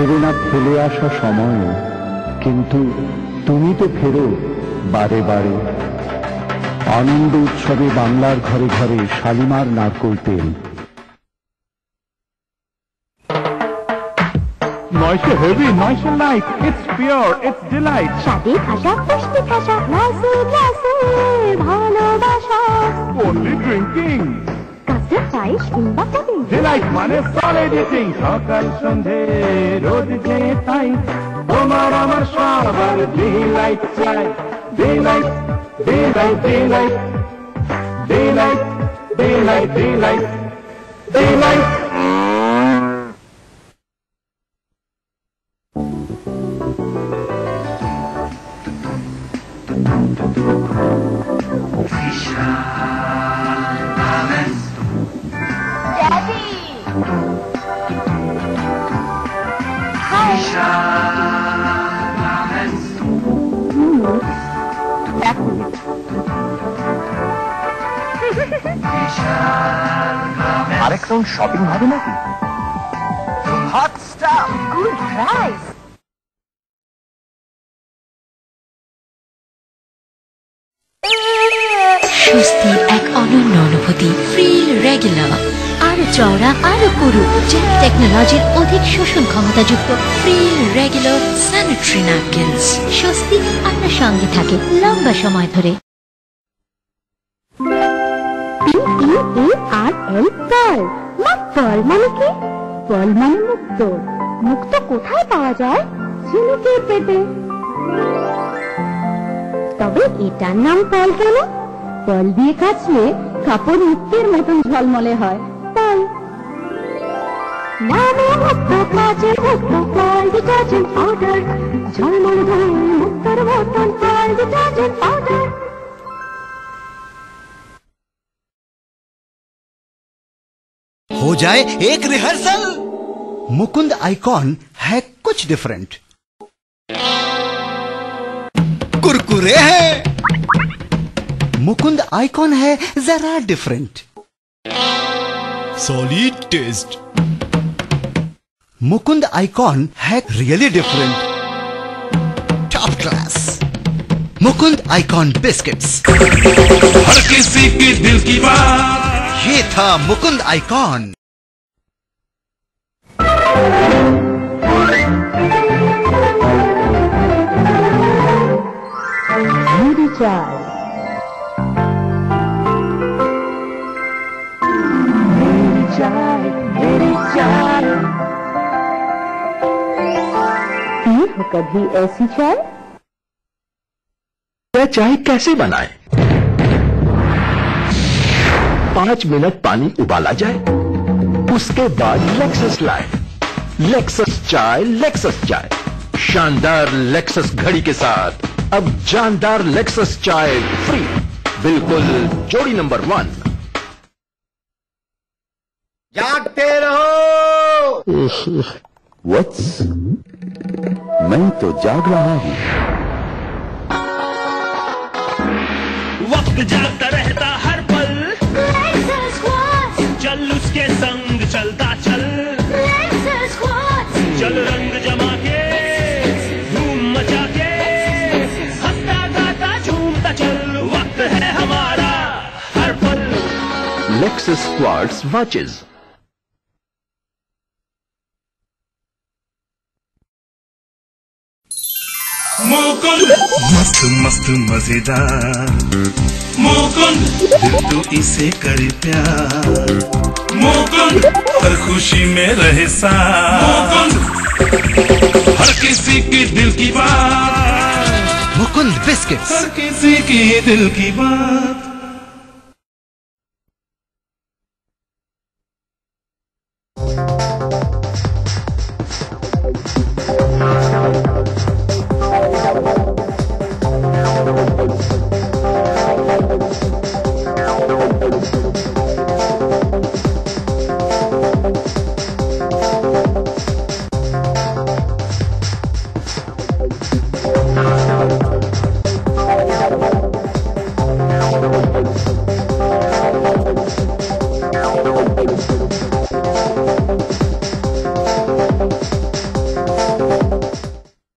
ফেরে না ফেলে আসা সময়, কিন্তু তুমি তো ফেরো বারে বারে। আনন্দ উৎসবে বাংলার ঘরে ঘরে শালিমার নারকোল তেল। নয়শো হেভি, নয়শো light, it's pure, it's delight. স্বাদে খাসা, পুষ্টি খাসা, গ্লাসে গ্লাসে ভালোবাসা। Only drinking কাস্টার্ড পায়েস কিংবা পুডিং, ডিলাইট মানে সলিড ইটিং। সকাল সন্ধে রোজ যে তাই, তোমার আমার সবার ডিলাইট চাই। Delight, delight, delight, delight, delight, delight, delight. আরেক রাউন্ড শপিং হবে নাকি? Hot stuff, good price. স্বস্তির এক অনন্য অনুভূতি। ফ্রিল রেগুলার, আরো চওড়া, আরো পুরু, জেট টেকনোলজির অধিক শোষণ ক্ষমতাযুক্ত ফ্রিল রেগুলার স্যানিটারি ন্যাপকিনস। স্বস্তি আপনার সঙ্গে থাকে লম্বা সময় ধরে। PEARL, pearl. পার্ল মানে কি? পার্ল মানে মুক্ত। মুক্ত কোথায় পাওয়া যায়? ঝিনুকের পেটে। তবে এটার নাম পার্ল কেন? পার্ল দিয়ে কাচলে কাপড় মুক্তের মতন ঝলমলে হয়, তাই। নামে মুক্ত, কাচের মুক্ত, পার্ল ডিটারজেন্ট পাউডার। ঝলমলে ধোয় মুক্তর মতন, পার্ল ডিটারজেন্ট পাউডার। हो जाए एक रिहर्सल। मुकुंद आइकॉन है कुछ डिफरेंट। कुरकुरे है, मुकुंद आइकॉन है जरा different. Solid taste, Mukund icon है really different. Top class Mukund icon biscuits. हर किसी की दिल की बात, ये था मुकुंद आइकॉन। मेरी चाय, मेरी चाय, मेरी चाय। पी हो कभी ऐसी चाय? यह चाय कैसे बनाए? 5 मिनट पानी उबाला जाए, उसके बाद लेक्सस लाए। लेक्सस चाय, लेक्सस चाय। शानदार लेक्सस घड़ी के साथ अब जानदार लेक्सस चाय फ्री, बिल्कुल जोड़ी नंबर 1। जागते रहो। What's? मैं तो जाग रहा हूं। वक्त जागता रहता हर पल, चल उसके संग चलता चल। चल रंग जमा के, धूम मचा के, हंसता गाता झूमता चल। वक्त है हमारा हर पल। Lexus Quartz watches। मुकुंद मस्त मस्त मजेदार, मुकुंद दिल तो इसे करे प्यार। मुकुंद हर खुशी में रहे साथ, मुकुंद हर किसी की दिल की बात। मुकुंद बिस्किट्स, हर किसी की दिल की बात।